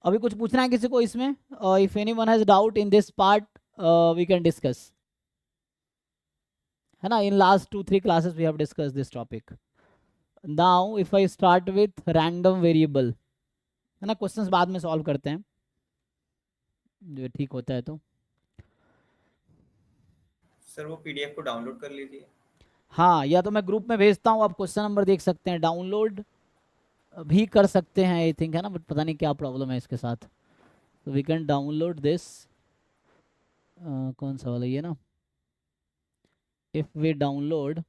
अभी कुछ पूछना है किसी को इसमें? If anyone has doubt in this part we can discuss, है ना? In last 2-3 classes we have discuss this topic. Now if I start with random variable, है ना? क्वेश्चंस बाद में सॉल्व करते हैं जो ठीक होता है तो. सर वो पीडीएफ को डाउनलोड कर लीजिए. हाँ, या तो मैं ग्रुप में भेजता हूँ, आप क्वेश्चन नंबर देख सकते हैं, डाउनलोड भी कर सकते हैं आई थिंक, है ना? बट पता नहीं क्या प्रॉब्लम है इसके साथ. तो वी कैन डाउनलोड दिस. कौन सा वाला, ये ना? इफ वी डाउनलोड,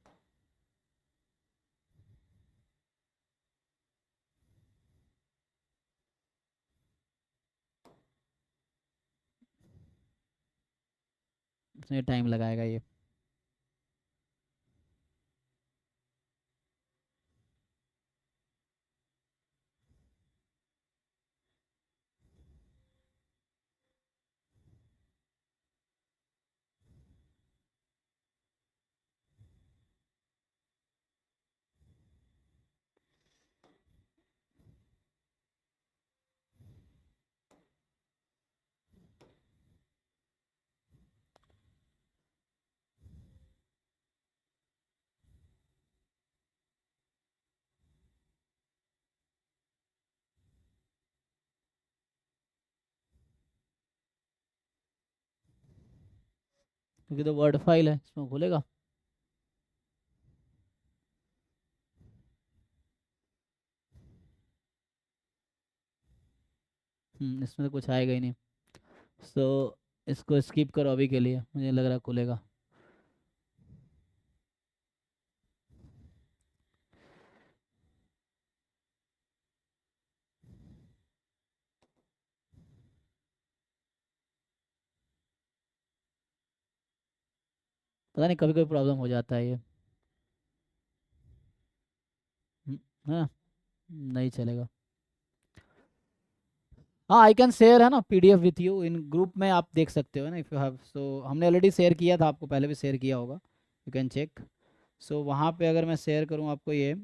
इसमें टाइम लगाएगा ये. क्योंकि तो वर्ड फाइल है, इसमें खुलेगा. इसमें तो कुछ आएगा ही नहीं. सो इसको स्किप करो अभी के लिए, मुझे लग रहा है खुलेगा. पता नहीं कभी कभी प्रॉब्लम हो जाता है ये. हम्म, हाँ, नहीं चलेगा. हाँ, आई कैन शेयर, है ना, PDF with you in group में, आप देख सकते हो ना. इफ़ यू हैव, सो हमने ऑलरेडी शेयर किया था, आपको पहले भी शेयर किया होगा, यू कैन चेक. सो वहाँ पे अगर मैं शेयर करूँ आपको ये,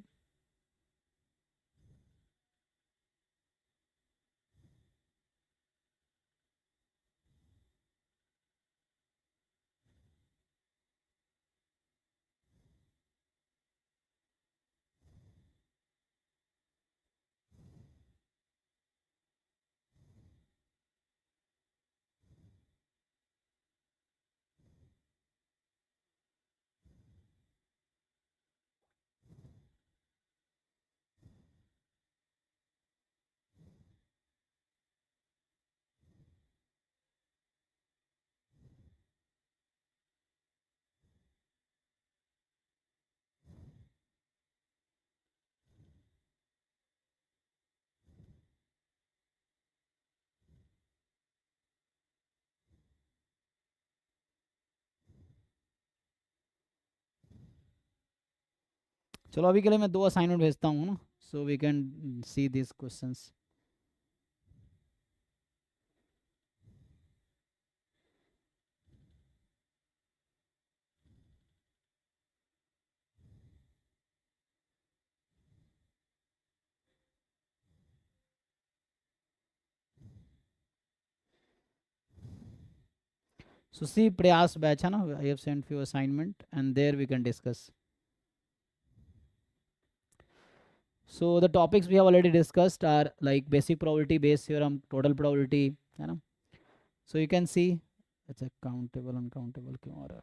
चलो अभी के लिए मैं 2 असाइनमेंट भेजता हूँ ना, so we can see this questions. So see Prayas batch, है ना? I have sent few assignment and there we can discuss. So the topics we have already discussed are like basic probability, Bayes theorem, total probability, है ना? So you can see, अच्छा countable uncountable क्यों आ रहा है?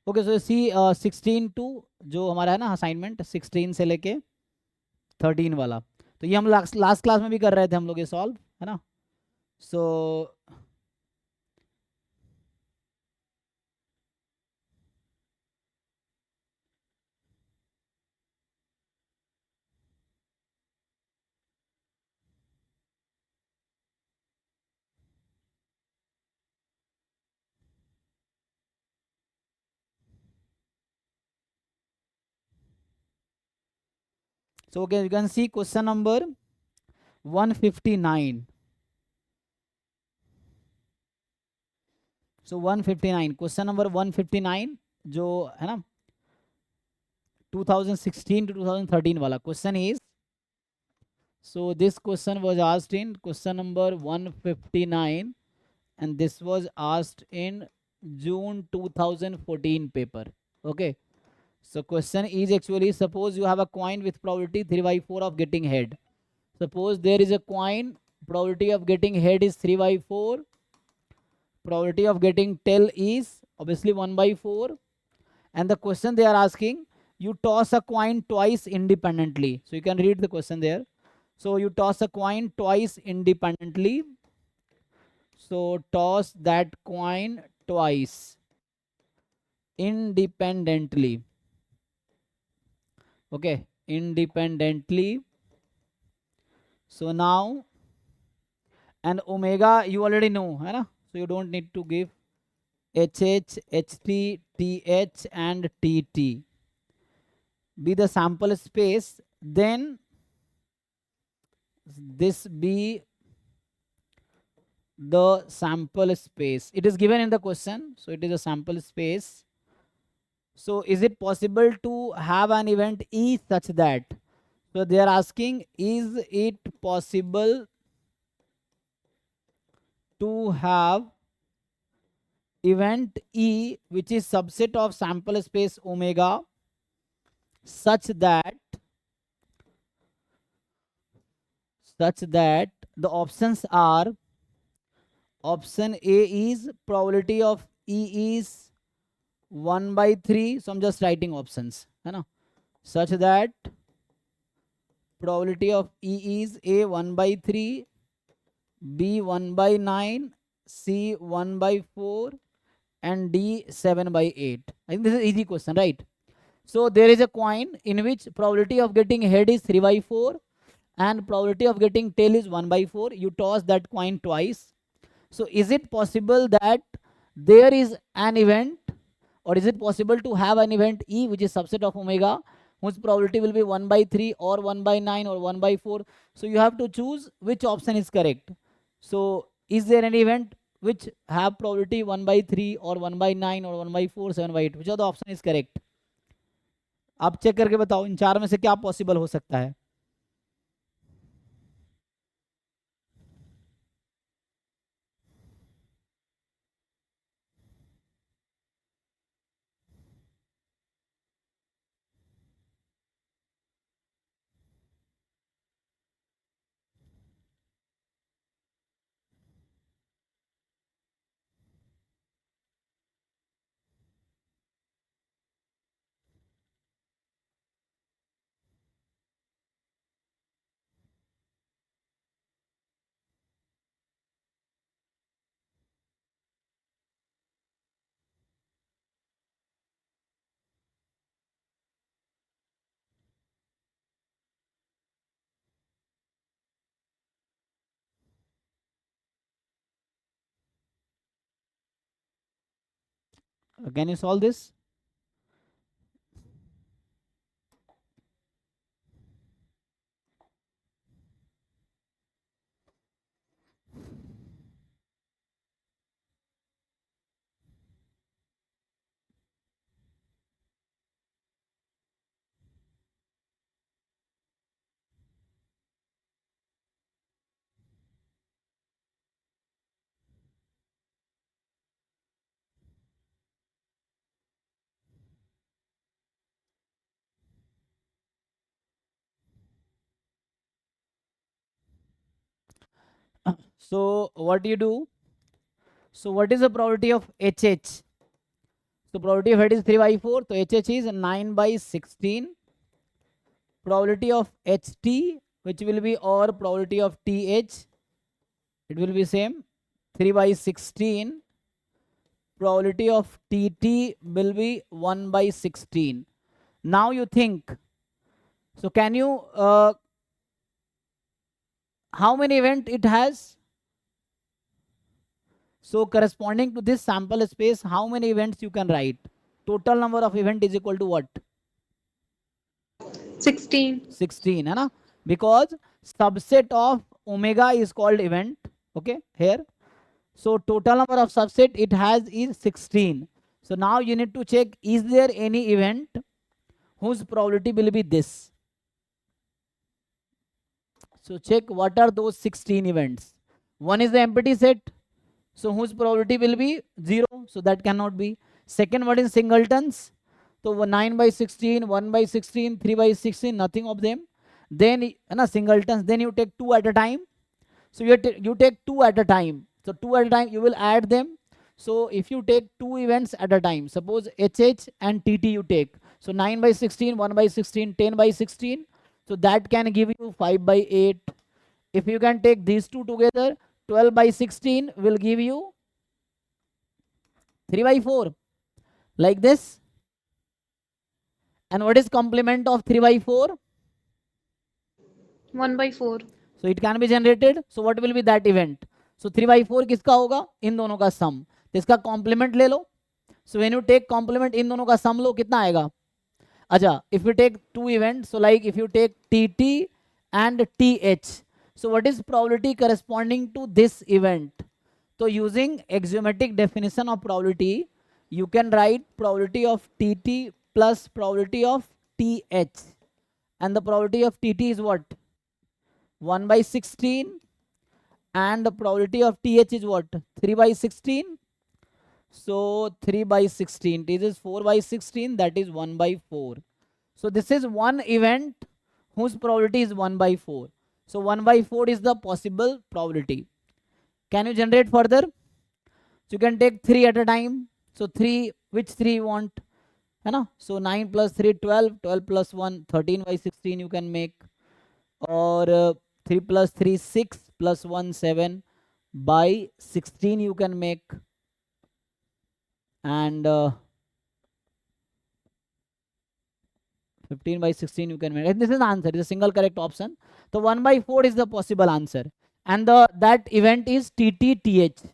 Okay, so C 16 to, जो हमारा है ना असाइनमेंट 16 से लेके 13 वाला, तो ये हम लास्ट लास्ट क्लास में भी कर रहे थे हम लोग ये सॉल्व, है ना? सो So okay, you can see question number 159. So 159, question number 159 जो है ना 2016 to 2013 वाला question is, so this question was asked in question number 159 and this was asked in June 2014 paper. Okay, so question is actually, suppose you have a coin with probability 3 by 4 of getting head. Suppose there is a coin, probability of getting head is 3 by 4, probability of getting tail is obviously 1 by 4, and the question they are asking, you toss a coin twice independently. So you can read the question there. So you toss a coin twice independently, so toss that coin twice independently. Okay, independently. So now, and omega you already know, hai na? So you don't need to give HH, HT, TH and TT be the sample space, then this be the sample space. It is given in the question, so it is a sample space. So is it possible to have an event E such that, so they are asking, is it possible to have event E which is subset of sample space omega such that the options are, option A is probability of E is 1 by 3, so I'm just writing options, है ना, such that probability of E is A 1 by 3, B 1 by 9, C 1 by 4 and D 7 by 8. I think this is easy question, right? So there is a coin in which probability of getting head is 3 by 4 and probability of getting tail is 1 by 4. You toss that coin twice. So is it possible that there is an event, or is it possible to have an event E which is subset of omega whose probability will be 1 by 3 or 1 by 9 or 1 by 4? So you have to choose which option is correct. So is there an event which have probability 1 by 3 or 1 by 9 or 1 by 4, 7 by 8? Which of the option is correct? आप check करके बताओ इन चार में से क्या possible हो सकता है. Can you solve this? So what do you do? So what is the probability of HH? So probability of head is 3 by 4, so HH is 9 by 16. Probability of HT, which will be, or probability of TH, it will be same, 3 by 16. Probability of TT will be 1 by 16. Now you think, so can you, how many event it has? So corresponding to this sample space, how many events you can write? Total number of event is equal to what? 16 है ना, because subset of omega is called event. Okay, here, so total number of subset it has is 16. So now you need to check, is there any event whose probability will be this? So check what are those 16 events. One is the empty set, so whose probability will be 0, so that cannot be. Second one is singletons, so 9 by 16, 1 by 16, 3 by 16, nothing of them. Then singletons, then you take 2 at a time. So you take 2 at a time, so 2 at a time you will add them. So if you take 2 events at a time, suppose HH and TT you take, so 9 by 16, 1 by 16, 10 by 16, so that can give you 5 by 8. If you can take these two together, 12 by 16 will give you 3 by 4, like this. And what is complement of 3 by 4? 1 by 4. So it can be generated. So what will be that event? So 3 by 4 किसका होगा? इन दोनों का sum. तो इसका complement ले लो. So when you take complement, इन दोनों का sum लो, कितना आएगा? अच्छा, if you take two events, so like if you take TT and TH, so what is probability corresponding to this event? So using axiomatic definition of probability, you can write probability of TT plus probability of TH, and the probability of TT is what? 1 by 16, and the probability of TH is what? 3 by 16. So 3 by 16, this is 4 by 16, that is 1 by 4. So this is one event whose probability is 1 by 4. So 1 by 4 is the possible probability. Can you generate further? So you can take 3 at a time. So 3, which 3 you want? So 9 plus 3, 12, 12 plus 1, 13 by 16 you can make. Or 3 plus 3, 6 plus 1, 7 by 16 you can make. And 15 by 16 you can make. And this is the answer. It's a single correct option. So 1 by 4 is the possible answer. And that event is TTTH.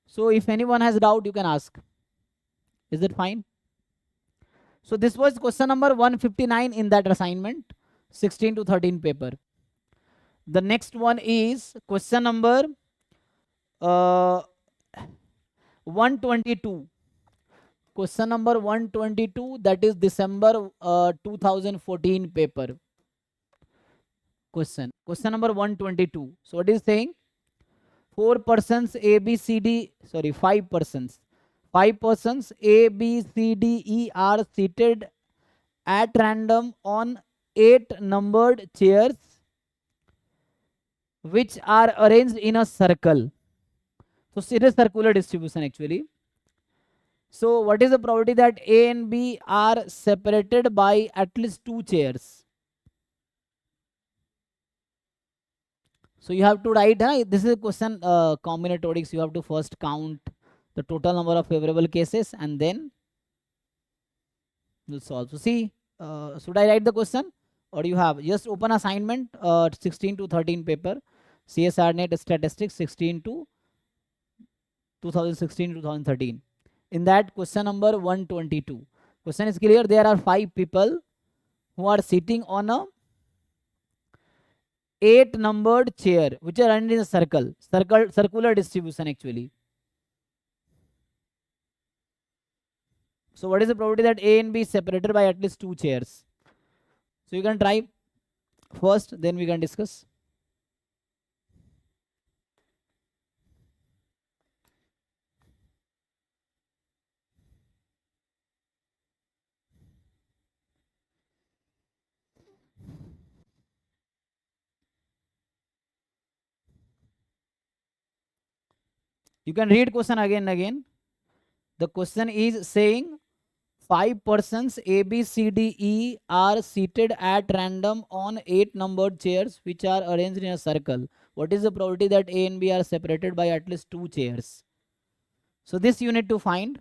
So if anyone has doubt, you can ask. Is it fine? So this was question number 159 in that assignment, 16 to 13 paper. The next one is question number 122. Question number 122, that is December 2014 paper. Question number 122. So what is saying? 4 persons A, B, C, D, sorry, 5 persons. 5 persons A, B, C, D, E are seated at random on 8 numbered chairs which are arranged in a circle. So it is circular distribution actually. So what is the probability that A and B are separated by at least 2 chairs? So you have to write, this is a question combinatorics. You have to first count the total number of favorable cases and then we'll solve. So see, should I write the question or you have just open assignment 16 to 13 paper, CSRNet statistics 16 to 2016 to 2013. In that question number 122, question is clear. There are 5 people who are sitting on a 8 numbered chair which are arranged in a circular distribution actually. So what is the probability that A and B is separated by at least 2 chairs? So you can try first, then we can discuss. You can read question again and again. The question is saying 5 persons A, B, C, D, E are seated at random on 8 numbered chairs which are arranged in a circle. What is the probability that A and B are separated by at least 2 chairs? So this you need to find.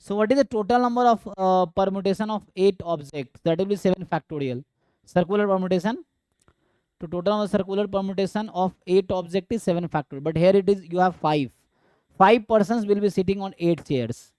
So what is the total number of permutation of 8 objects? That will be 7 factorial. Circular permutation. So total number circular permutation of 8 object is 7 factorial. But here it is, you have 5. 5 persons will be sitting on 8 chairs.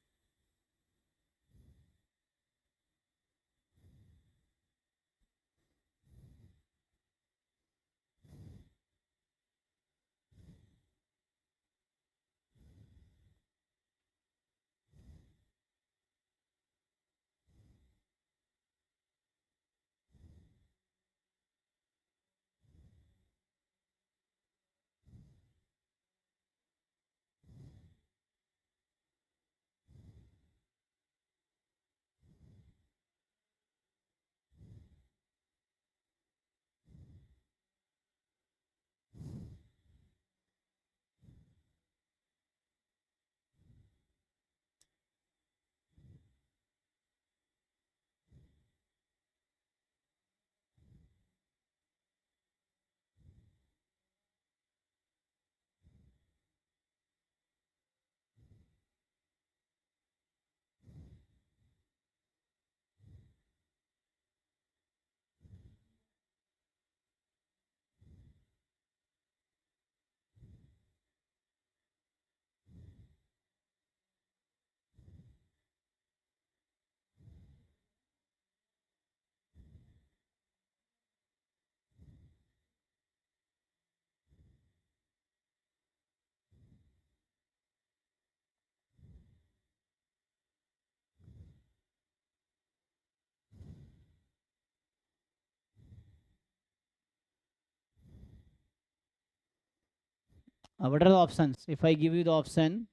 What are the options? If I give you the option,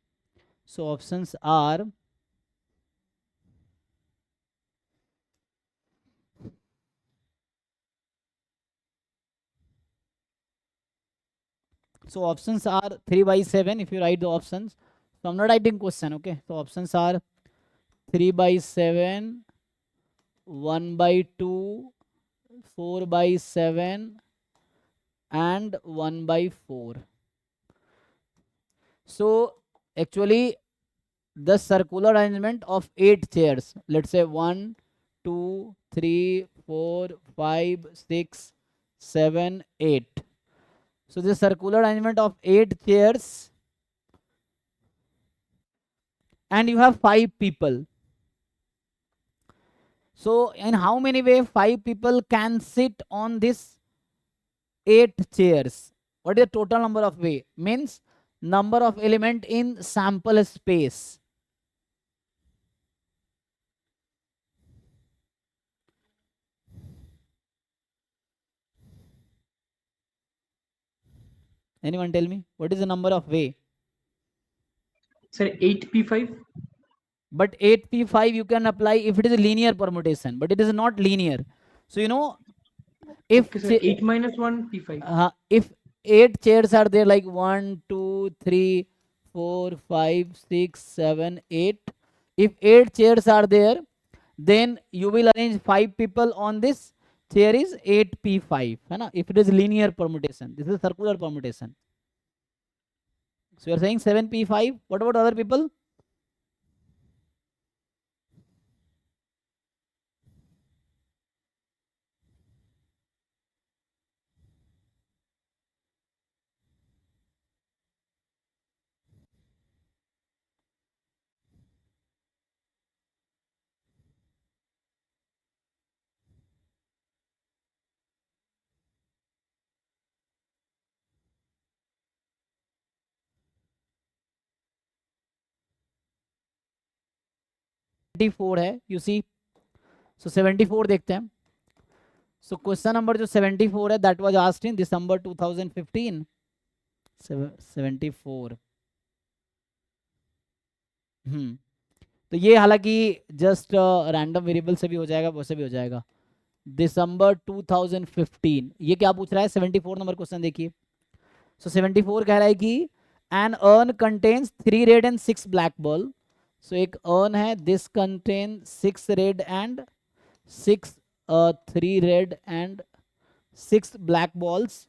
so options are so options are 3 by 7 if you write the options. So I'm not writing question, okay? So options are 3 by 7, 1 by 2, 4 by 7 and 1 by 4. So actually the circular arrangement of 8 chairs, let's say 1, 2, 3, 4, 5, 6, 7, 8. So the circular arrangement of 8 chairs and you have 5 people. So in how many ways 5 people can sit on this 8 chairs? What is the total number of way? Means number of element in sample space. Anyone tell me what is the number of way? Sir, 8p5. But 8p5 you can apply if it is a linear permutation, but it is not linear. So you know, if Okay, sir, 8 minus 1 p5. If 8 chairs are there, like 1, 2, 3, 4, 5, 6, 7, 8. If 8 chairs are there, then you will arrange 5 people on this chair is 8p5. If it is linear permutation, this is circular permutation. So you are saying 7p5. What about other people? है, you see. So 74 देखते हैं. So question number जो 74 है, that was asked in December 2015. 74. तो ये हालांकि just random variable से भी हो जाएगा, वैसे भी हो जाएगा. दिसंबर 2015. ये क्या पूछ रहा है? 74 नंबर क्वेश्चन देखिए. सो 74 कह रहा है कि an urn contains 3 red and 6 black ball. So एक अर्न है, this contain 6 red and 6 3 red and 6 black balls.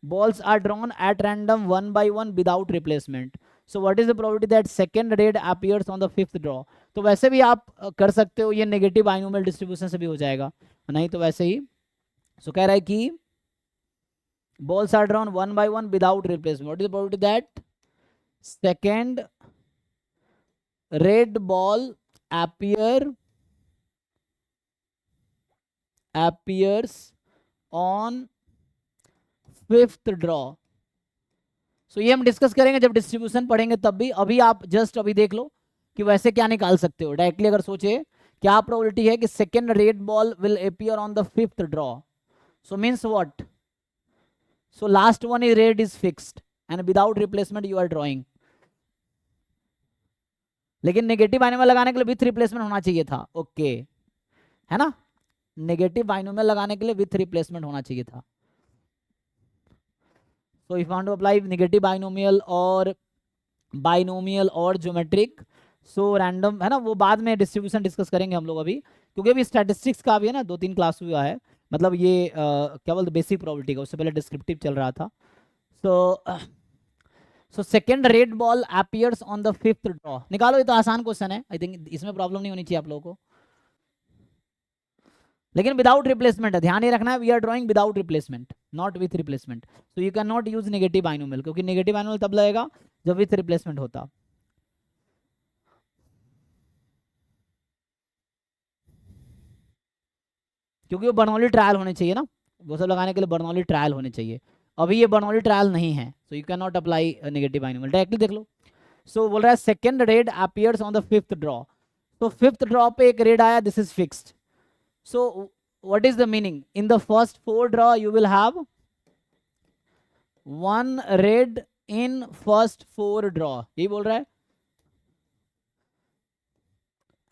Balls are drawn at random one by one without replacement. So what is the probability that second red appears on the fifth draw? तो वैसे भी आप कर सकते हो, ये negative binomial distribution से भी हो जाएगा, नहीं तो वैसे ही। सो कह रहा है कि balls are drawn one by one without replacement. What is the probability that second red ball appears on fifth draw? So ये हम डिस्कस करेंगे जब डिस्ट्रीब्यूशन पढ़ेंगे तब भी। अभी आप जस्ट अभी देख लो कि वैसे क्या निकाल सकते हो डायरेक्टली। अगर सोचे क्या प्रोबेबिलिटी है कि second red ball will appear on the fifth draw? So means what? So last one is red is fixed and without replacement you are drawing. लेकिन नेगेटिव बाइनोमियल लगाने के लिए विथ रिप्लेसमेंट होना चाहिए था। ओके है ना, नेगेटिव बाइनोमियल लगाने के लिए विथ रिप्लेसमेंट होना चाहिए था। So if want to apply negative binomial और ज्योमेट्रिक, सो रैंडम है ना, वो बाद में डिस्ट्रीब्यूशन डिस्कस करेंगे हम लोग अभी, क्योंकि अभी स्टैटिस्टिक्स का भी है ना 2-3 क्लास हुआ है, मतलब ये क्या बोलते बेसिक प्रोबेबिलिटी का, उससे पहले डिस्क्रिप्टिव चल रहा था। So second red ball appears on the fifth draw निकालो। ये तो आसान क्वेश्चन है, आई थिंक इसमें प्रॉब्लम नहीं होनी चाहिए आप लोगों को, लेकिन विदाउट रिप्लेसमेंट है, ध्यान ये रखना है, we are drawing without replacement not with replacement. So you can not use negative binomial, क्योंकि नेगेटिव बाइनोमियल तब लगेगा जब विथ रिप्लेसमेंट होता। क्योंकि वो बर्नौली ट्रायल होने चाहिए ना, वो सब लगाने के लिए बर्नौली ट्रायल होने चाहिए। अभी ये बर्नौली ट्रायल नहीं है, so you can not apply negative binomial. Directly देख लो। सो बोल रहा है second red appears on the fifth draw. तो फिफ्थ ड्रॉ पे एक रेड आया, this is fixed. So what is the meaning? In the first 4 draw you will have 1 red in first 4 draw, यही बोल रहा है,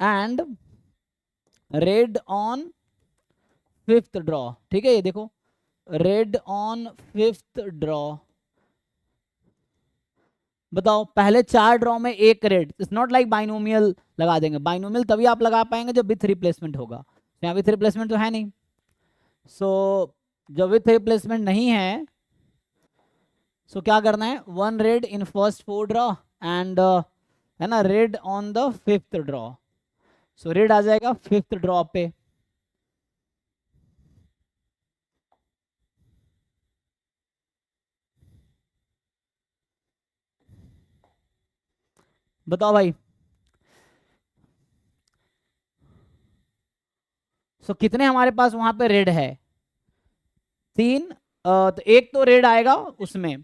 and red on fifth draw. ठीक है, ये देखो रेड ऑन फिफ्थ ड्रॉ। बताओ पहले 4 ड्रॉ में एक red, it's not like binomial लगा देंगे। बाइनोमियल तभी आप लगा पाएंगे जब विथ रिप्लेसमेंट होगा, यहाँ विथ रिप्लेसमेंट तो है नहीं। सो जब विथ रिप्लेसमेंट नहीं है, सो क्या करना है, 1 red in first 4 draw and है ना red on the fifth draw. So red आ जाएगा फिफ्थ ड्रॉ पे। बताओ भाई, सो कितने हमारे पास वहां पे रेड है? 3। तो एक तो रेड आएगा उसमें,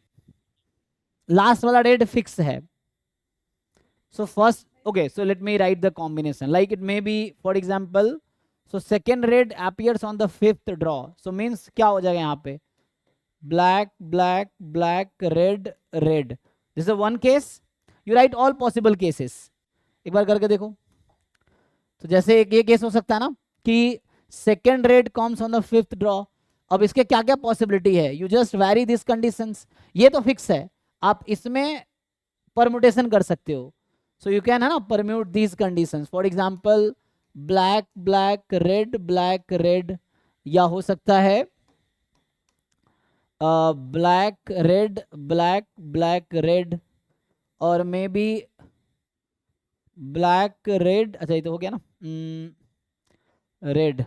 लास्ट वाला रेड फिक्स है। So first, okay, so let me write the combination like it may be, for example, so second red appears on the fifth draw, so means क्या हो जाएगा यहाँ पे, black black black red red, this is one case, you write all possible cases। एक बार करके देखो। तो जैसे एक ये केस हो सकता है ना कि second red comes on the fifth draw. अब इसके क्या क्या पॉसिबिलिटी है, you just vary this conditions. ये तो फिक्स है, आप इसमें परमुटेशन कर सकते हो। सो यू कैन है ना permute these conditions, for example black black red, या हो सकता है ब्लैक ब्लैक रेड, और मे बी ब्लैक रेड, अच्छा ये तो हो गया ना, red.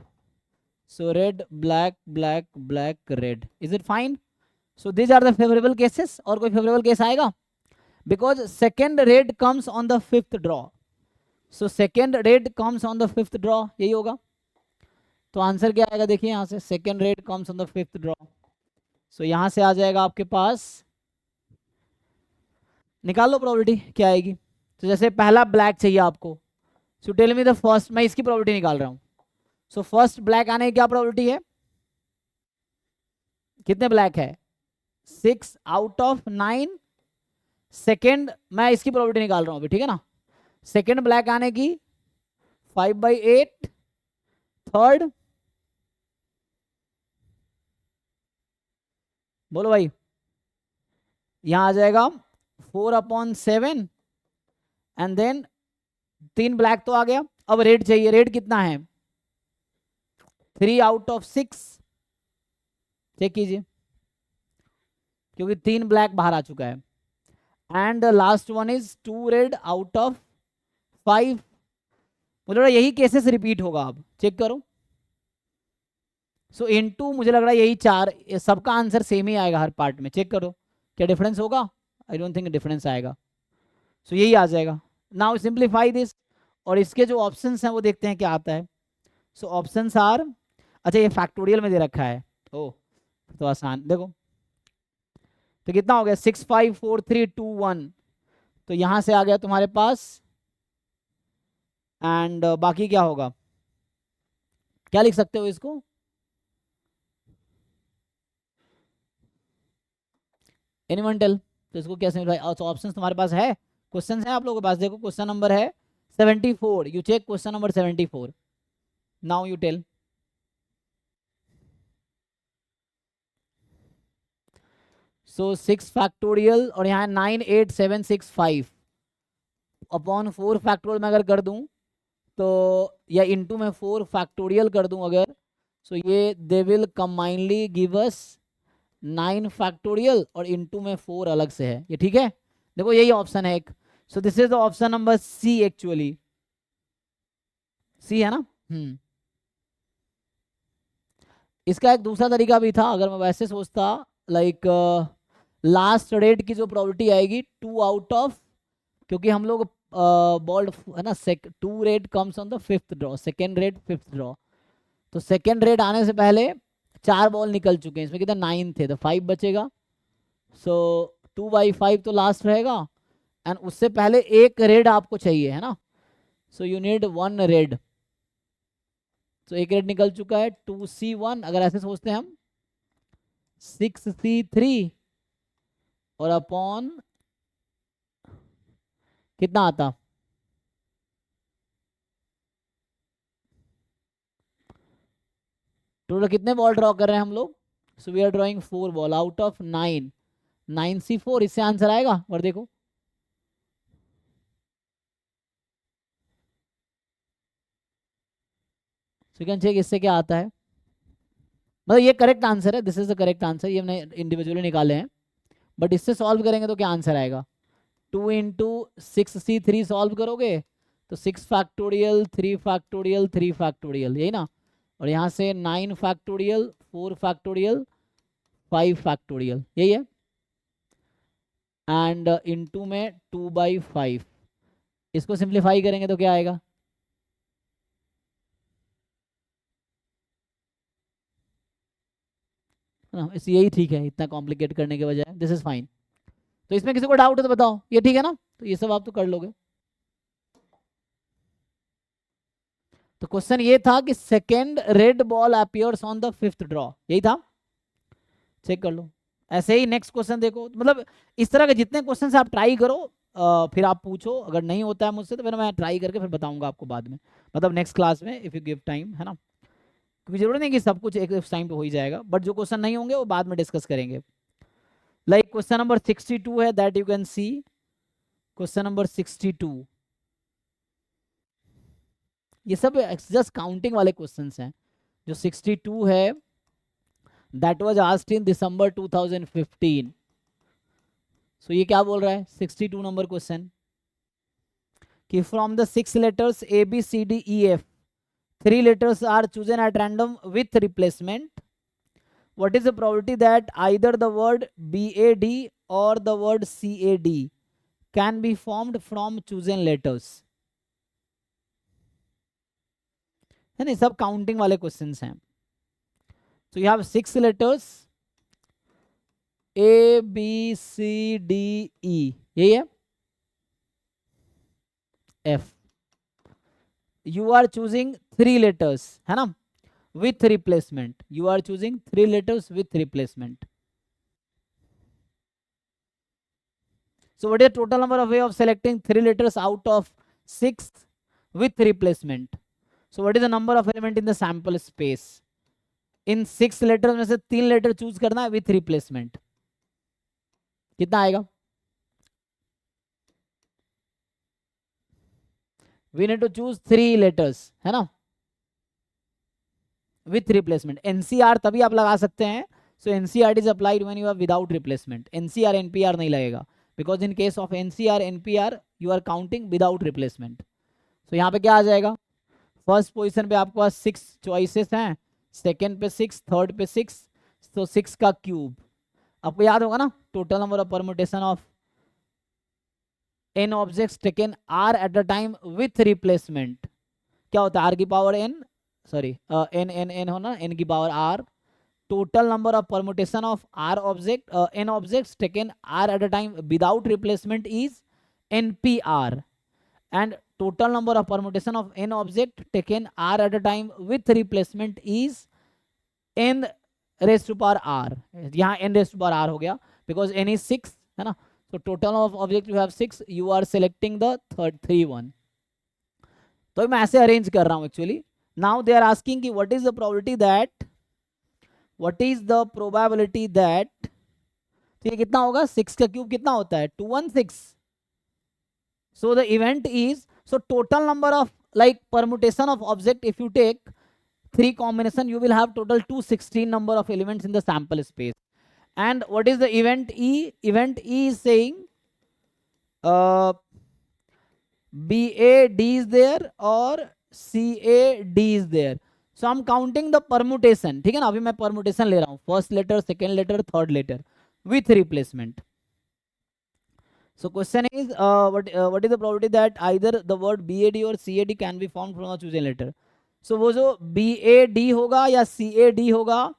So red black black red, is it fine? So these are the favourable cases. और कोई फेवरेबल केस आएगा? because second red comes on the fifth draw, so second red comes on the fifth draw, यही होगा। तो answer क्या आएगा देखिए, यहां से second red comes on the fifth draw, so यहां से आ जाएगा आपके पास, निकाल लो प्रोबेबिलिटी क्या आएगी। तो जैसे पहला ब्लैक चाहिए आपको, so tell me the first, मैं इसकी प्रोबेबिलिटी निकाल रहा हूं। सो फर्स्ट ब्लैक आने की क्या प्रोबेबिलिटी है, कितने ब्लैक है, 6 आउट ऑफ 9। सेकेंड मैं इसकी प्रोबेबिलिटी निकाल रहा हूं अभी, ठीक है ना, सेकेंड ब्लैक आने की 5/8, थर्ड बोलो भाई, यहां आ जाएगा 4/7, एंड देन 3 ब्लैक तो आ गया। अब रेड चाहिए, रेड कितना है, 3 आउट ऑफ 6, चेक कीजिए क्योंकि 3 ब्लैक बाहर आ चुका है। And the last one is 2 red out of 5। मुझे लग रहा है यही केसेस रिपीट होगा। अब चेक करो। सो इनटू मुझे लग रहा है यही 4, सबका आंसर सेम ही आएगा हर पार्ट में। चेक करो क्या डिफरेंस होगा। आई डोंट थिंक डिफरेंस आएगा। सो यही आ जाएगा। नाउ सिंप्लीफाई दिस, और इसके जो ऑप्शंस हैं वो देखते हैं क्या आता है। सो ऑप्शंस आर, अच्छा ये फैक्टोरियल में दे रखा है, ओ तो आसान। देखो तो कितना हो गया, 6 5 4 3 2 1। तो यहां से आ गया तुम्हारे पास, एंड बाकी क्या होगा, क्या लिख सकते हो इसको, एनीवन टेल। तो इसको क्या सिंप्लीफाई, तो ऑप्शंस तुम्हारे पास है, क्वेश्चंस हैं आप लोगों के पास। देखो क्वेश्चन नंबर है 74, you check question number 74, now you tell. So 6 factorial और यहाँ 9 8 7 6 5 अपॉन 4 फैक्टोरियल में अगर कर दूं तो, या इनटू में 4 फैक्टोरियल कर दूं अगर, सो ये they will combinedly give us 9 factorial और इनटू में 4 अलग से है। ये ठीक है, देखो यही ऑप्शन है एक। So this is the option number C, actually C है ना। इसका एक दूसरा तरीका भी था, अगर मैं वैसे सोचता, लाइक लास्ट रेड की जो प्रोबेबिलिटी आएगी 2 आउट ऑफ, क्योंकि हम लोग बॉल्ड है ना, 2 red comes on the 5th draw, second red 5th draw. तो सेकेंड रेड आने से पहले 4 बॉल निकल चुके हैं, इसमें कितना 9 थे, तो 5 बचेगा। सो 2/5 तो लास्ट रहेगा, एंड उससे पहले एक रेड आपको चाहिए है ना। So you need 1 red. तो एक रेड निकल चुका है, 2C1, अगर ऐसे सोचते हैं हम 6C3 और अपॉन कितना आता, टोटल कितने बॉल ड्रॉ कर रहे हैं हम लोग। So we are drawing 4 ball out of 9, 9C4, इससे आंसर आएगा। और देखो सो कैन चेक इससे क्या आता है, मतलब ये करेक्ट आंसर है, this is the correct answer, ये हमने इंडिविजुअली निकाले हैं। बट इससे सॉल्व करेंगे तो क्या आंसर आएगा, 2 इंटू 6C3 सॉल्व करोगे तो 6 फैक्टोरियल 3 फैक्टोरियल 3 फैक्टोरियल, यही ना। और यहाँ से 9 फैक्टोरियल 4 फैक्टोरियल 5 फैक्टोरियल, यही है। एंड इनटू में 2/5, इसको सिंप्लीफाई करेंगे तो क्या आएगा, ना इस यही ठीक है, इतना कॉम्प्लिकेट करने के बजाय दिस इज फाइन। तो इसमें किसी को डाउट है तो बताओ, ये ठीक है ना, तो ये सब आप तो कर लोगे। तो क्वेश्चन ये था कि second red ball appears on the 5th draw, यही था। चेक कर लो। ऐसे ही नेक्स्ट क्वेश्चन देखो, मतलब इस तरह के जितने क्वेश्चन से आप ट्राई करो, फिर आप पूछो, अगर नहीं होता है मुझसे तो फिर मैं ट्राई करके फिर बताऊंगा आपको बाद में, मतलब नेक्स्ट क्लास में, इफ यू गिव टाइम, है ना। क्योंकि जरूरी नहीं कि सब कुछ एक टाइम पे हो ही जाएगा, बट जो क्वेश्चन नहीं होंगे वो बाद में डिस्कस करेंगे। लाइक क्वेश्चन नंबर 62 है, that you can see, question number 62, ये सब जस्ट काउंटिंग वाले क्वेश्चंस हैं। जो 62 है दैट वाज आस्क्ड इन दिसंबर 2015। सो ये क्या बोल रहा है, 62 नंबर क्वेश्चन, कि from the 6 letters ABCDEF 3 letters are chosen at random with replacement. What is the probability that either the word BAD or the word CAD can be formed from chosen letters? है ना, सब counting वाले questions हैं। So you have 6 letters ABCDE, यही है, F. You are choosing 3 letters, है ना, with replacement. You are choosing 3 letters with replacement. So what is the total number of way of selecting 3 letters out of 6 with replacement? So what is the number of element in the sample space? इन 6 letter में से 3 letter choose करना है with replacement, कितना आएगा, we need to choose 3 letters, है ना, with replacement. NCR तभी आप लगा सकते हैं, so NCR is applied when you are without replacement, NCR NPR नहीं लगेगा, because in case of NCR NPR you are counting without replacement. तो यहाँ पे क्या आ जाएगा, फर्स्ट पोजीशन पे आपके पास 6 चॉइसेस हैं, सेकंड पे 6, थर्ड पे 6, तो 6 का क्यूब. आपको याद होगा ना, total number of permutation of n objects taken r at the time with replacement क्या होता है, r की पावर n, सॉरी n होना, n की power r. Total number of permutation of r object n objects taken r at a time without replacement is npr, and total number of permutation of n object taken r at a time with replacement is n raised to power r. यहाँ n raised to power r हो गया because n is 6 है ना. So total of object you have 6, you are selecting the third 3 1. तो मैं ऐसे arrange कर रहा हूँ actually. Now they are asking कि what is the probability that, what is the probability that, ठीक है कितना होगा, 6 का क्यूब कितना होता है 216. So the event is, so total number of like permutation of object, if you take 3 combination you will have total 216 number of elements in the sample space. And what is the event E? Event E is saying BAD is there or CAD is there. So I'm counting the permutation, ठीक है ना. अभी मैं permutation ले रहा हूँ, first letter, second letter, third letter with replacement. So question is what is the probability that either the word BAD or CAD can be formed from a chosen letter. So वो जो BAD होगा या CAD होगा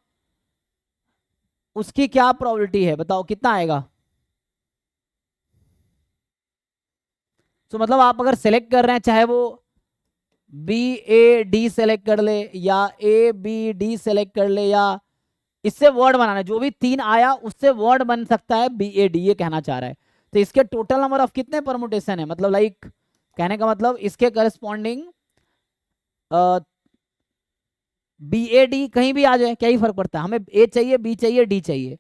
उसकी क्या probability है बताओ, कितना आएगा. तो मतलब आप अगर सेलेक्ट कर रहे हैं, चाहे वो BAD सेलेक्ट कर ले या ABD सेलेक्ट कर ले, या इससे वर्ड बनाना है, जो भी 3 आया उससे वर्ड बन सकता है BAD, ये कहना चाह रहा है. तो इसके टोटल नंबर ऑफ कितने परमुटेशन है, मतलब लाइक कहने का मतलब इसके करस्पॉन्डिंग BAD कहीं भी आ जाए क्या ही फर्क पड़ता है, हमें A चाहिए, B चाहिए, D चाहिए.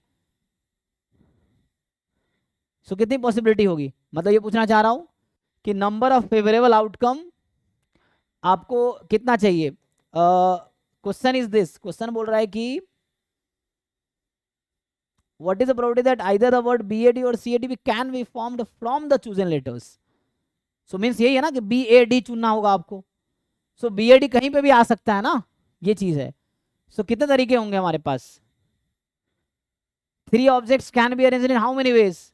सो कितनी पॉसिबिलिटी होगी, मतलब ये पूछना चाह रहा हूं कि नंबर ऑफ फेवरेबल आउटकम आपको कितना चाहिए. क्वेश्चन इज दिस, क्वेश्चन बोल रहा है कि what is the probability that either the word BAD or CAD can be formed from the chosen letters. So means यही है ना कि BAD चुनना होगा आपको. So BAD कहीं पे भी आ सकता है ना, ये चीज है. So कितने तरीके होंगे हमारे पास, 3 objects can be arranged in how many ways.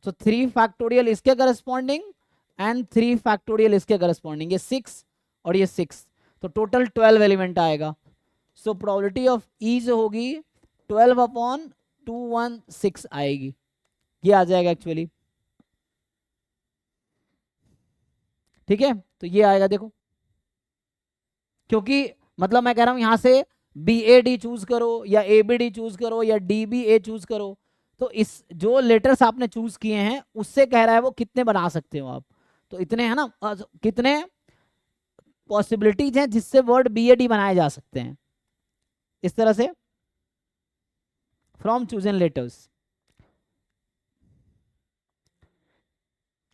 So 3 factorial इसके corresponding and 3 factorial इसके corresponding, ये 6 और ये 6, तो टोटल 12 एलिमेंट आएगा. सो प्रोबेबिलिटी ऑफ ई जो होगी 12/216 आएगी, ये आ जाएगा एक्चुअली. ठीक है, तो ये आएगा देखो, क्योंकि मतलब मैं कह रहा हूं यहां से BAD चूज करो या ABD चूज करो या DBA चूज करो, तो इस जो लेटर्स आपने चूज किए हैं उससे कह रहा है वो कितने बना सकते हो आप. तो इतने है ना, कितने पॉसिबिलिटीज हैं जिससे वर्ड BAD बनाए जा सकते हैं इस तरह से फ्रॉम चूजन लेटर्स.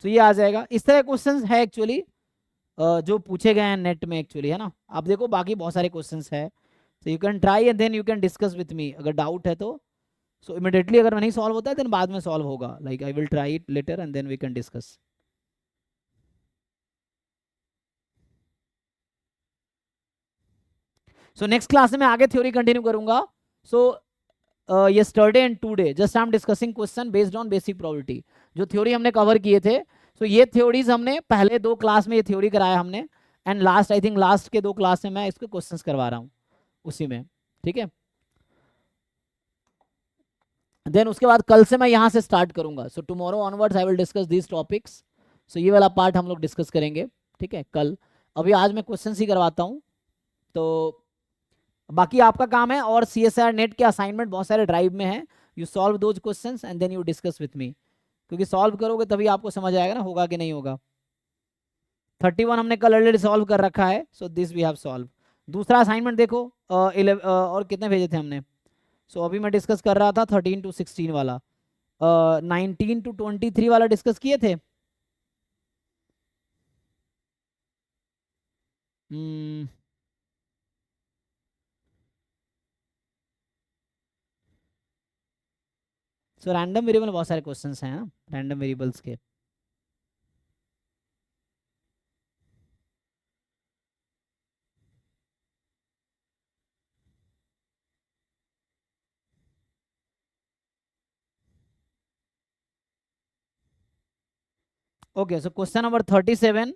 तो ये आ जाएगा. इस तरह क्वेश्चंस है एक्चुअली जो पूछे गए हैं नेट में एक्चुअली, है ना. आप देखो बाकी बहुत सारे क्वेश्चंस है, तो you can try and then you can discuss with me अगर डाउट है तो. सो इमिडिएटली अगर नहीं सॉल्व होता है देन बाद में सॉल्व होगा, like I will try it later and then we can discuss. So next class में मैं आगे थ्योरी कंटिन्यू करूंगा. So yesterday and today just I'm discussing question based on basic probability. जो थ्योरी हमने cover किए थे, so ये theories हमने पहले 2 क्लास में ये थ्योरी कराया हमने, and last I think last के 2 क्लास में मैं इसको क्वेश्चंस करवा रहा हूँ उसी में. ठीक है, देन उसके बाद कल से मैं यहाँ से स्टार्ट करूंगा. So tomorrow onwards I will discuss this topics. So ये वाला पार्ट हम लोग डिस्कस करेंगे, ठीक है, कल. अभी आज मैं क्वेश्चंस ही करवाता हूँ, तो बाकी आपका काम है. और CSIR नेट के असाइनमेंट बहुत सारे ड्राइव में है, you solve those questions and then you discuss with me, क्योंकि सॉल्व करोगे तभी आपको समझ आएगा ना होगा कि नहीं होगा. 31 हमने कल ऑलरेडी सॉल्व कर रखा है, so this we have solve. दूसरा असाइनमेंट देखो, और कितने भेजे थे हमने. सो अभी मैं डिस्कस कर रहा था 13 to 16 वाला, 19 to 23 वाला डिस्कस किए थे. सो रैंडम वेरिएबल बहुत सारे क्वेश्चंस हैं रैंडम वेरिएबल्स के. Okay, so question number 37.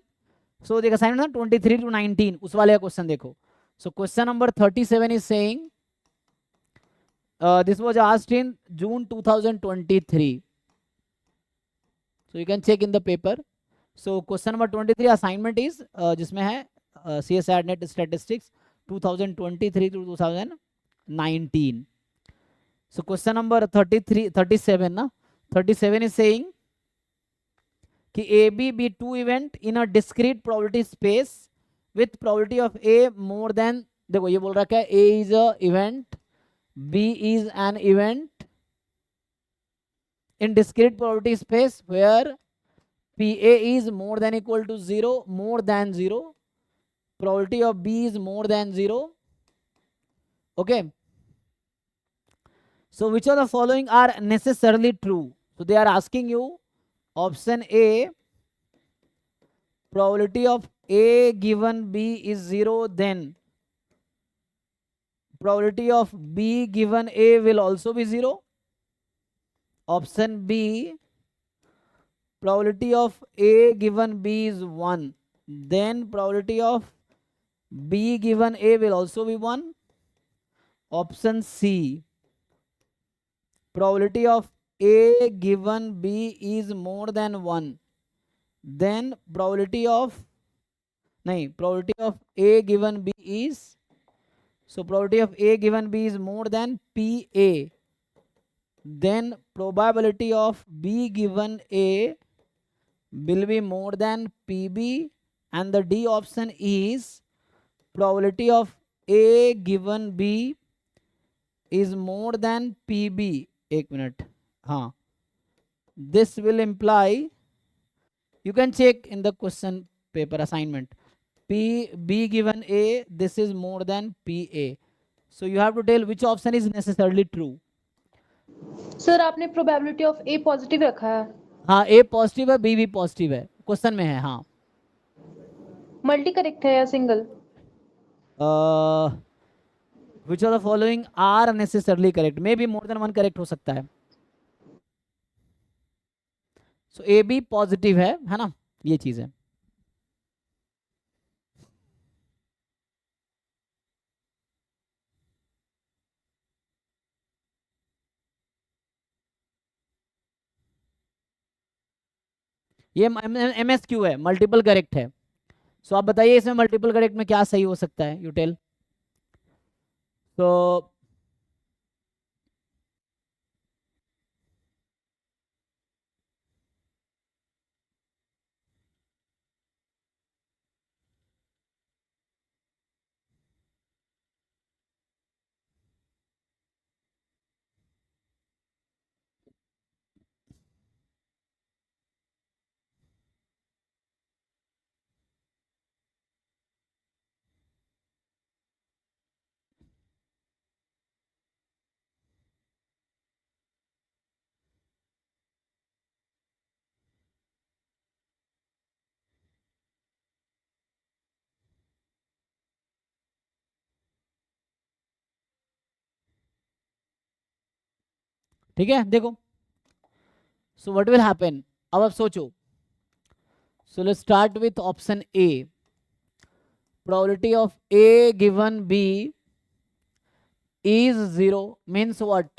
सो देखो असाइनमेंट ना 23 to 19 उस वाले का क्वेश्चन देखो. So question number 37 is saying this was asked in June 2023. So you can check in the paper. So question number 23 assignment is जिसमें है CSIR Net Statistics 2023 to 2019. So question number 37 ना 37 is saying कि AB be two event in a discrete probability space with probability of A more than, देखो ये बोल रखा है A is a event, B is an event in discrete probability space where PA is more than equal to 0, more than 0, probability of B is more than 0. Okay. So which of the following are necessarily true? So they are asking you option A, probability of A given B is 0, then probability of B given A will also be 0. Option B, probability of A given B is 1, then probability of B given A will also be 1. Option C, probability of A given B is more than 1, then probability of A given B is, so probability of A given B is more than PA, then probability of B given A will be more than PB, and the D option is probability of A given B is more than PB. एक minute, हाँ, this will imply, you can check in the question paper assignment, B given A, this is more than PA. So you have to tell which option is necessarily true. Sir आपने probability of A positive रखा है. हाँ, A positive है, B भी positive है, question में है. हाँ, मल्टी करेक्ट है या single? which of the following are necessarily correct? May be more than one correct हो सकता है. सो ए बी पॉजिटिव है ना, ये चीज है. ये MSQ है, मल्टीपल करेक्ट है. सो आप बताइए इसमें मल्टीपल करेक्ट में क्या सही हो सकता है, यू टेल. तो ठीक है, देखो. सो व्हाट विल हैपन, अब आप सोचो. So let's start with option A. probability of A given B is 0 means what?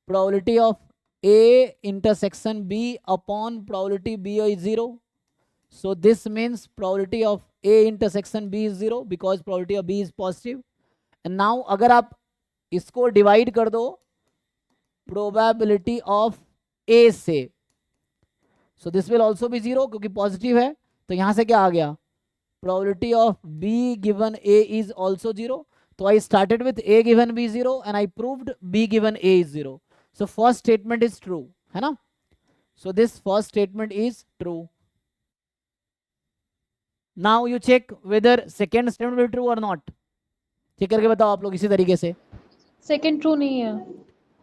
Probability of A intersection B upon probability B is 0. So this means probability of A intersection B is 0 because probability of B is positive. And now अगर आप इसको divide कर दो probability of A से, so this will also be 0 क्योंकि positive है. तो यहां से क्या आ गया, probability of B given A is also 0. So I started with A given B 0 and I proved B given A is 0. So first statement is true, है ना. So this first statement is true. Now you check whether second statement will be true or not. Check करके बताओ आप लोग इसी तरीके से. Second true नहीं है.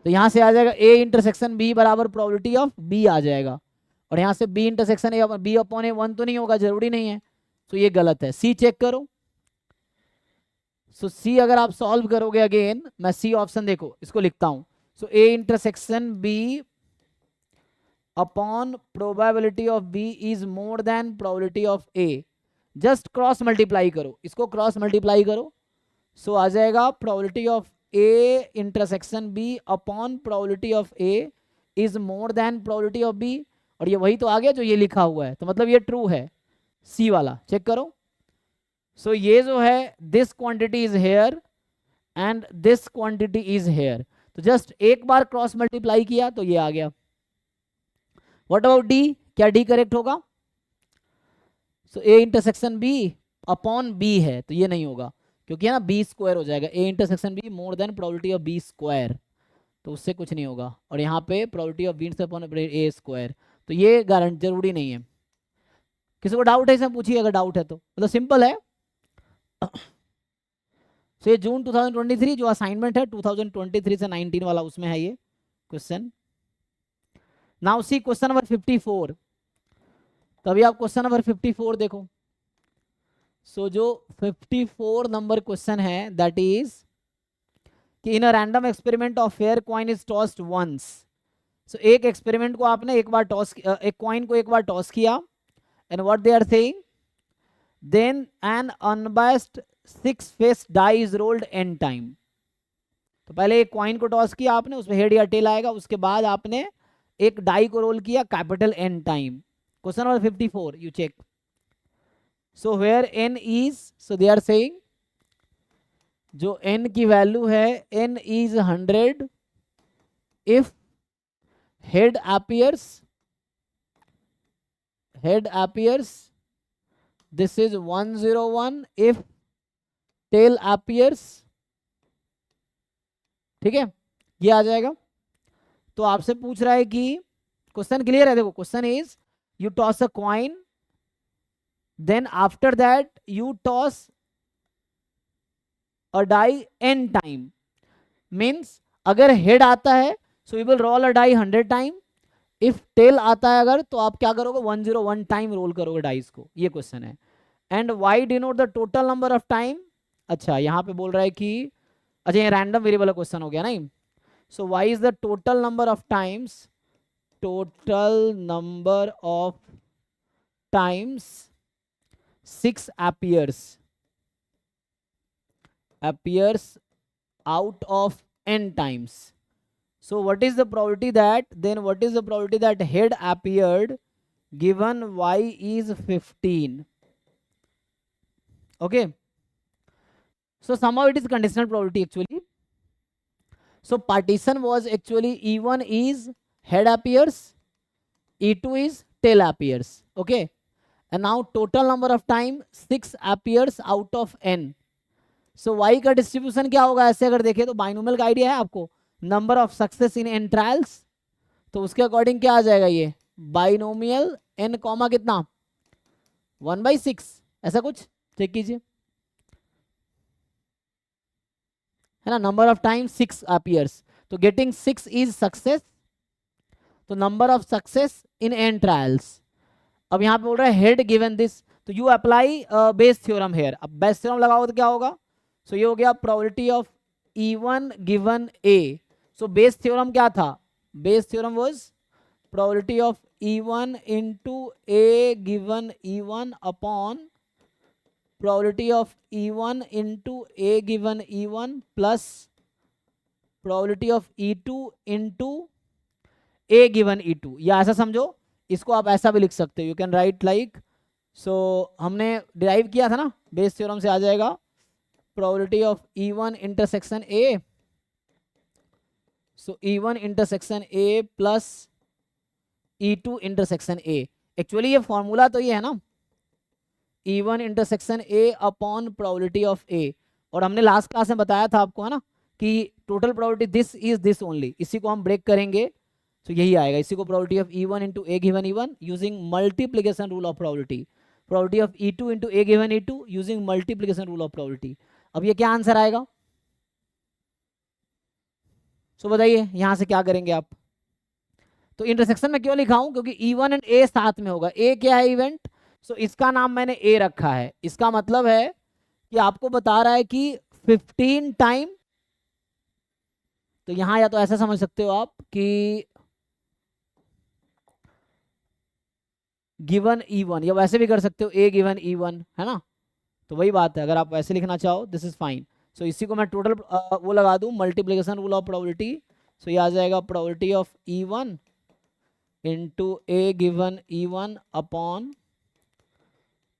तो यहाँ से आ जाएगा A इंटरसेक्शन B बराबर प्रोबेबिलिटी ऑफ B आ जाएगा, और यहाँ से B intersection A B upon A 1 तो नहीं होगा, जरूरी नहीं है, तो ये गलत है। C चेक करो। सो C अगर आप सॉल्व करोगे, अगेन मैं C ऑप्शन देखो इसको लिखता हूँ। सो A intersection B upon probability of B is more than probability of A। Just cross multiply करो, इसको क्रॉस मल्टीप्लाई करो, सो आ जाएगा probability of A intersection B upon probability of A is more than probability of B, और ये वही तो आ गया जो ये लिखा हुआ है, तो मतलब ये ट्रू है। C वाला चेक करो। सो ये जो है this quantity is here and this quantity is here, तो जस्ट एक बार क्रॉस मल्टीप्लाई किया तो ये आ गया। व्हाट अबाउट D, क्या D करेक्ट होगा? सो A intersection B upon B है, तो ये नहीं होगा, क्योंकि है ना B स्क्वायर हो जाएगा। A intersection B more than probability of B square, तो उससे कुछ नहीं होगा, और यहाँ पे probability of B upon A square, तो ये गारंटी जरूरी नहीं है। किसी को डाउट है इसमें पूछिए, अगर डाउट है तो, मतलब सिंपल है। तो ये जून 2023 जो असाइनमेंट है 2023 से 19 वाला, उसमें है ये question. Now see question number 54। तभी आप क्वेश्चन नंबर 54 देखो। सो जो 54 नंबर क्वेश्चन है दैट इज कि in a random experiment of fair coin is tossed once. So एक एक्सपेरिमेंट को आपने एक बार टॉस, एक कॉइन को एक बार टॉस किया, and what they are saying, then an unbiased 6 face die is rolled n time. तो पहले एक कॉइन को टॉस किया आपने, उसमें हेड या टेल आएगा, उसके बाद आपने एक डाई को रोल किया capital N time. Question number 54 you check. So where n is, so they are saying जो n की वैल्यू है n is 100 if head appears this is 101 if tail appears, ठीक है, ये आ जाएगा। तो आपसे पूछ रहा है कि क्वेश्चन क्लियर है, देखो question is you toss a coin, then after that you toss a die n time, means अगर हेड आता है so you will roll a die 100 time, if tail आता है अगर तो आप क्या करोगे 101 टाइम रोल करोगे डाइस को, ये क्वेश्चन है। And Y denote the total number of time. अच्छा यहाँ पे बोल रहा है कि, अच्छा ये रैंडम वेरिएबल क्वेश्चन हो गया नहीं। So why is the total number of times, total number of times 6 appears out of n times. So what is the probability that, then what is the probability that head appeared given y is 15? Okay, so somehow it is conditional probability actually. So partition was actually E1 is head appears, E2 is tail appears. Okay, and now total number of time 6 appears out of n. So y का distribution क्या होगा ऐसे अगर देखें तो, binomial का idea है आपको, number of success in n trials, तो उसके अकॉर्डिंग क्या आ जाएगा, ये बाइनोमियल n कॉमा कितना 1/6, ऐसा कुछ चेक कीजिए, है ना। नंबर ऑफ टाइम 6 appears, तो गेटिंग 6 इज सक्सेस, तो number of success in n trials. अब यहाँ पे बोल रहा है हेड गिवन दिस, तो you apply Bayes theorem here. अब बेस थ्योरम लगाओ तो क्या होगा, सो ये हो गया probability of E1 given A। So Bayes theorem क्या था, Bayes theorem was probability of E1 into A given E1 upon probability of E1 into A given E1 plus probability of E2 into A given E2, या ऐसा समझो, इसको आप ऐसा भी लिख सकते हो, यू कैन राइट लाइक, सो हमने डिराइव किया था ना बेस थ्योरम से, आ जाएगा probability of E1 intersection A, so E1 intersection A plus E2 intersection A। Actually ये फॉर्मूला तो ये है ना, E1 intersection A upon probability of A, और हमने लास्ट क्लास में बताया था आपको, है ना, कि total probability this is this only, इसी को हम ब्रेक करेंगे तो यही आएगा, इसी को probability of E1 into A given E1 using multiplication rule of probability, probability of E2 into A given E2 using multiplication rule of probability. अब ये क्या आंसर आएगा, सो बताइए यहां से क्या करेंगे आप। तो इंटरसेक्शन में क्यों लिखा हूं, क्योंकि E1 एंड A साथ में होगा। A क्या है इवेंट, सो इसका नाम मैंने A रखा है। इसका मतलब है कि आपको बता रहा है कि 15 टाइम, तो यहां या तो ऐसा समझ सकते हो आप कि गिवन E1, या वैसे भी कर सकते हो A गिवन E1, है ना। तो वही बात है, अगर आप वैसे लिखना चाहो दिस इज फाइन। सो इसी को मैं टोटल वो लगा दूं, मल्टीप्लिकेशन रूल ऑफ प्रोबेबिलिटी। सो ये आ जाएगा probability of E1 into A given E1 upon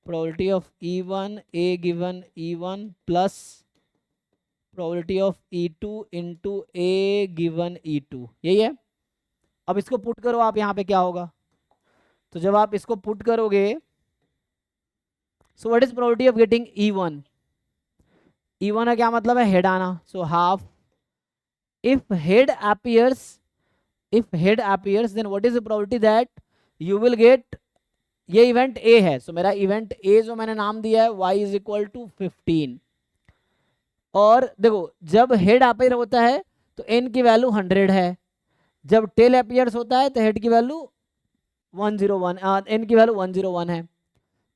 probability of E1 A given E1 plus probability of E2 into A given E2, यही है। अब इसको पुट करो आप, यहाँ पे क्या होगा, तो जब आप इसको पुट करोगे, so what is probability of getting E1। E1 का क्या मतलब है, हेड आना। So half if head appears, then what is the probability that you will get, ये इवेंट A है। सो मेरा इवेंट A जो मैंने नाम दिया है y इज इक्वल टू 15। और देखो जब हेड अपीयर होता है तो n की वैल्यू 100 है, जब टेल अपीयर्स होता है तो हेड की वैल्यू 101, n की वैल्यू 101 है।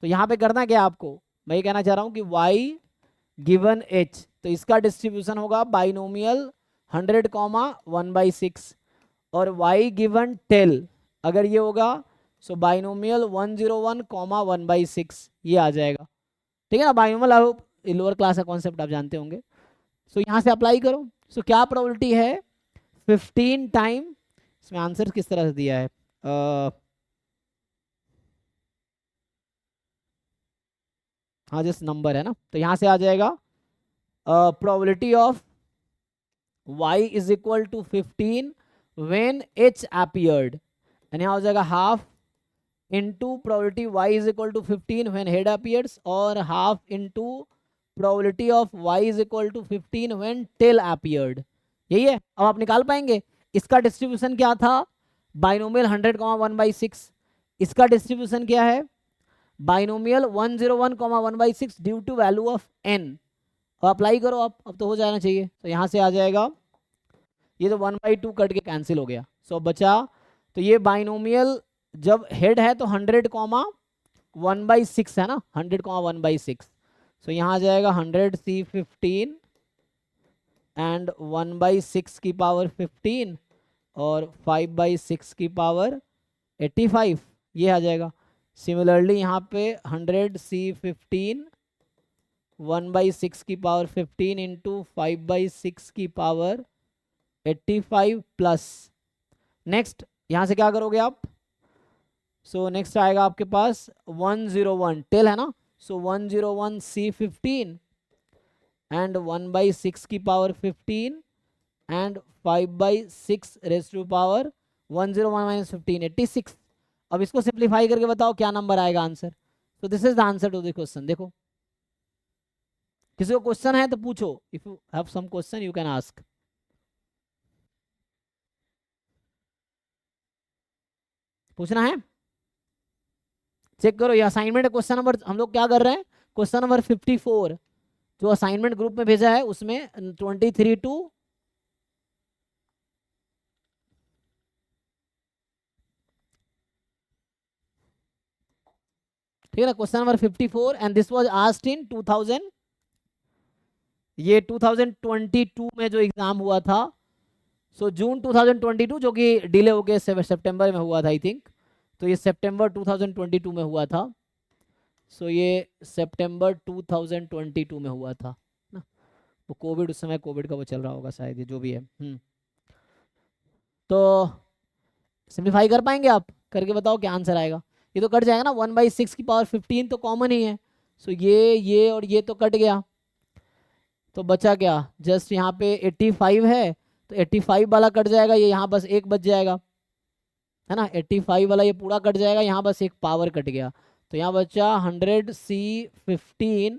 तो यहाँ पे करना क्या आपको, मैं ये कहना चाह रहा हूँ कि y गिवन h, तो इसका डिस्ट्रीब्यूशन होगा बाइनोमियल 100,1/6, और y गिवन टेल अगर ये होगा सो बाइनोमियल 101,1/6, ये आ जाएगा। ठीक है ना, बाइनोमियल आप लोअर क्लास का कॉन्सेप्ट आप जानते होंगे। सो यहाँ से अप्लाई करो। सो क्या प्रोबेबिलिटी है 15 टाइम, इसमें आंसर किस तरह से दिया है, हाँ जस्ट नंबर है ना, तो यहाँ से आ जाएगा probability of y is equal to 15 when h appeared, and यहाँ हो जाएगा half into probability y is equal to 15 when head appears, और half into probability of y is equal to 15 when tail appeared, यही है। अब आप निकाल पाएंगे इसका डिस्ट्रीब्यूशन क्या था, बाइनोमियल 100,1/6, इसका डिस्ट्रीब्यूशन क्या है, binomial 101,1/6 due to value of n। अब अप्लाई करो आप, अब तो हो जाना चाहिए। तो यहाँ से आ जाएगा, ये तो 1/2 कट के कैंसिल हो गया, सो बचा, तो ये बाइनोमियल जब हेड है तो 100,1/6 है ना, 100,1/6, सो यहाँ आ जाएगा 100C15 एंड 1/6 की पावर 15 और 5/6 की पावर 85, ये आ जाएगा। सिमिलरली यहाँ पे 100C15 1/6 की पावर 15 इंटू 5/6 की पावर 85 प्लस, नेक्स्ट यहाँ से क्या करोगे आप, सो नेक्स्ट आएगा आपके पास 101 टेल है ना, सो 101C15 एंड 1/6 की power 15 and 5/6 raise to power 101 minus 15 86। अब इसको सिंप्लीफाई करके बताओ क्या नंबर आएगा आंसर। तो this is the answer to the question. देखो किसी को क्वेश्चन है तो पूछो, if you have some question you can ask. पूछना है, चेक करो, ये असाइनमेंट क्वेश्चन नंबर, हम लोग क्या कर रहे हैं, क्वेश्चन नंबर 54 जो असाइनमेंट ग्रुप में भेजा है उसमें 23 टू ठीक है ना, question number 54 and this was asked in 2000, ये 2022 में जो एग्जाम हुआ था, सो जून 2022 जो कि डिले हो गया सितंबर में हुआ था आई थिंक, तो ये सितंबर 2022 में हुआ था। सो ये सितंबर 2022 में हुआ था ना, वो कोविड, उस समय कोविड का वो चल रहा होगा शायद, ये जो भी है। तो सिंप्लीफाई कर पाएंगे आप, करके बताओ क्या आंसर आएगा। ये तो कट जाएगा ना, 1/6 की पावर 15 तो कॉमन ही है, सो ये और ये तो कट गया, तो बचा क्या, जस्ट यहाँ पे 85 है तो 85 वाला कट जाएगा, ये यहाँ बस एक बच जाएगा है ना, 85 वाला ये पूरा कट जाएगा, यहाँ बस एक पावर कट गया, तो यहाँ बचा 100C15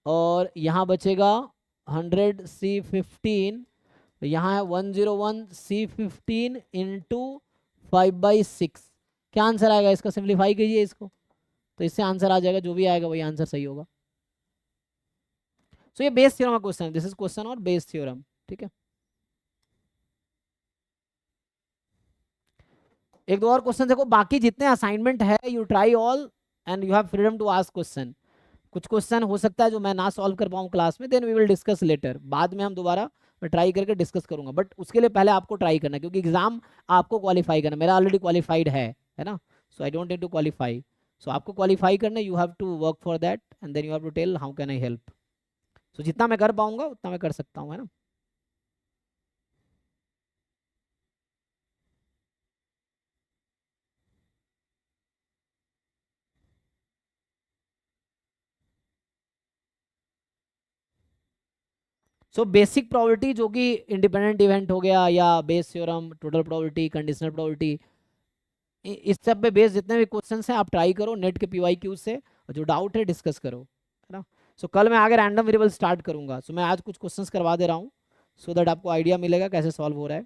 और यहाँ बचेगा 100C15, तो यहाँ है 101C15 इंटू 5/6, क्या आंसर आएगा इसका, सिंप्लीफाई कीजिए इसको, तो इससे आंसर आ जाएगा, जो भी आएगा वही आंसर सही होगा। सो ये बेस थ्योरम का क्वेश्चन है, दिस इज क्वेश्चन और बेस थ्योरम, ठीक है। एक दो और क्वेश्चन देखो, बाकी जितने असाइनमेंट है you try all and you have freedom to ask question. कुछ क्वेश्चन हो सकता है जो मैं ना सॉल्व कर पाऊँ क्लास में, then we will discuss later, बाद में हम दोबारा ट्राई करके डिस्कस करूंगा, बट उसके लिए पहले आपको ट्राई करना है, क्योंकि एग्जाम आपको क्वालिफाई करना, मेरा ऑलरेडी क्वालिफाइड है ना, so I don't need to qualify, so आपको क्वालिफाई करना, you have to work for that and then you have to tell how can I help. So जितना मैं कर पाऊंगा उतना मैं कर सकता हूँ, है ना। सो बेसिक प्रोबेबिलिटी जो कि इंडिपेंडेंट इवेंट हो गया, या Bayes theorem, total probability, conditional probability, इस सब पे बेस जितने भी क्वेश्चन हैं आप ट्राई करो नेट के PYQ से, और जो डाउट है डिस्कस करो, है ना। सो कल मैं आगे रैंडम वेरिएबल स्टार्ट करूंगा, सो मैं आज कुछ क्वेश्चंस करवा दे रहा हूँ सो दैट आपको आइडिया मिलेगा कैसे सॉल्व हो रहा है।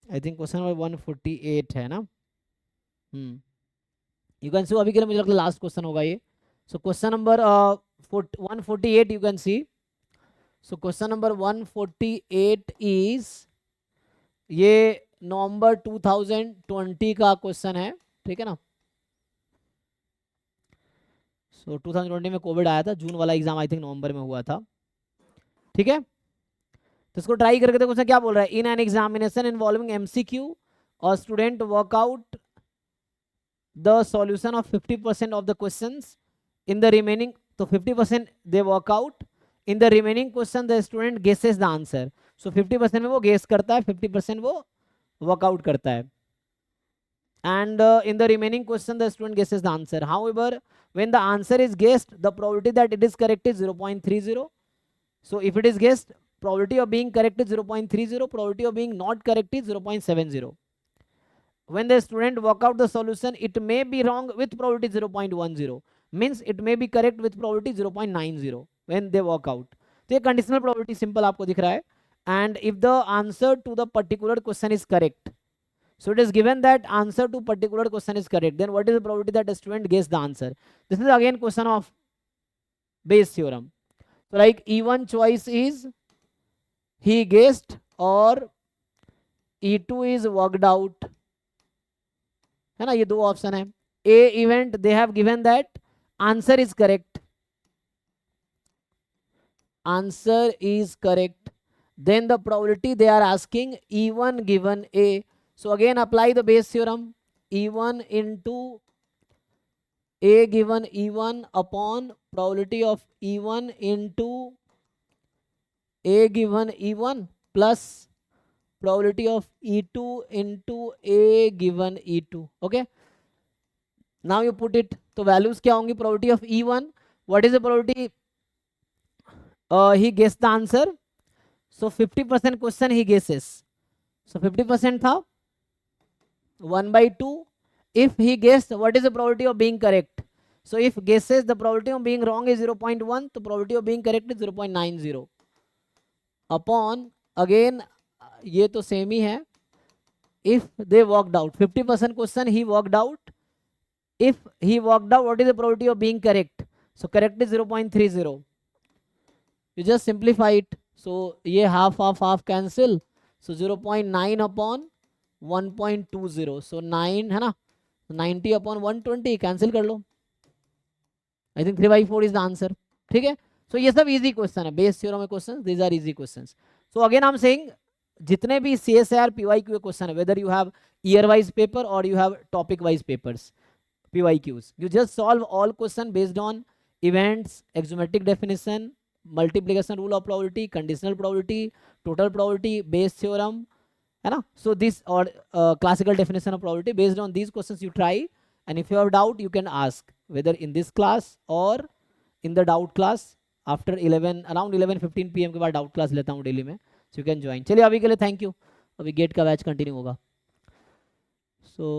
आई थिंक क्वेश्चन नंबर 148 है ना। यू कैन सी, अभी के लिए मुझे लगता है लास्ट क्वेश्चन होगा ये। So question number 148 you can see. So question number 148 is, ये नवंबर 2020 का क्वेश्चन है, ठीक है ना। सो 2020 में कोविड आया था, जून वाला एग्जाम आई थिंक नवंबर में हुआ था, ठीक है। तो इसको ट्राई करके देखो क्या बोल रहा है। In an examination involving MCQ और student work out the solution of 50% of the questions in the remaining, तो 50% they work out, in the remaining question the student guesses the answer. So 50% में वो गेस करता है, 50% वो वर्कआउट करता है, and in the remaining question the student guesses the answer. However, when the answer is guessed, the probability that it is correct is 0.30. So if it is guessed, probability of being correct is 0.30, probability of being not correct is 0.70. When the student work out the solution, it may be wrong with probability 0.10, means it may be correct with probability 0.90 when they work out. तो ये conditional probability simple आपको दिख रहा है, and if the answer to the particular question is correct, so it is given that answer to particular question is correct, then what is the probability that a student guess the answer? This is again question of Bayes theorem. So like E1 choice is he guessed or E2 is worked out, है ना, ये दो option है। A event they have given that answer is correct, answer is correct, then the probability they are asking E1 given A. So again apply the Bayes theorem, E1 into A given E1 upon probability of E1 into A given E1 plus probability of E2 into A given E2. Okay, now you put it, तो values क्या होंगी, probability of E1, what is the probability he guessed the answer, so 50% question he guesses, so 50% था 1/2. If he guessed, what is the probability of being correct, so if guesses the probability of being wrong is 0.1, the probability of being correct is 0.90 upon, again ये तो same ही है, if they worked out 50% question he worked out, if he worked out, what is the probability of being correct, so correct is 0.30, you just simplify it, so ये half cancel, so 0.9 upon 1.20, so 9 है ना, 90 upon 120 cancel कर लो, I think 3/4 is the answer. ठीक है, so ये सब easy question है, बेस थ्योरम में question, these are easy questions. So again I am saying जितने भी CSIR PYQ क्वेश्चन है, whether you have year wise paper और you have topic wise papers, PYQs, you just solve all question based on events, axiomatic definition, multiplication rule of probability, conditional probability, total probability, Bayes theorem, है ना. So this or classical definition of probability, based on these questions you try, and if you have doubt you can ask whether in this class or in the doubt class after 11 around 11:15 PM के बाद doubt class लेता हूँ daily में, so you can join. चलिए अभी के लिए thank you, अभी गेट का बैच कंटिन्यू होगा. So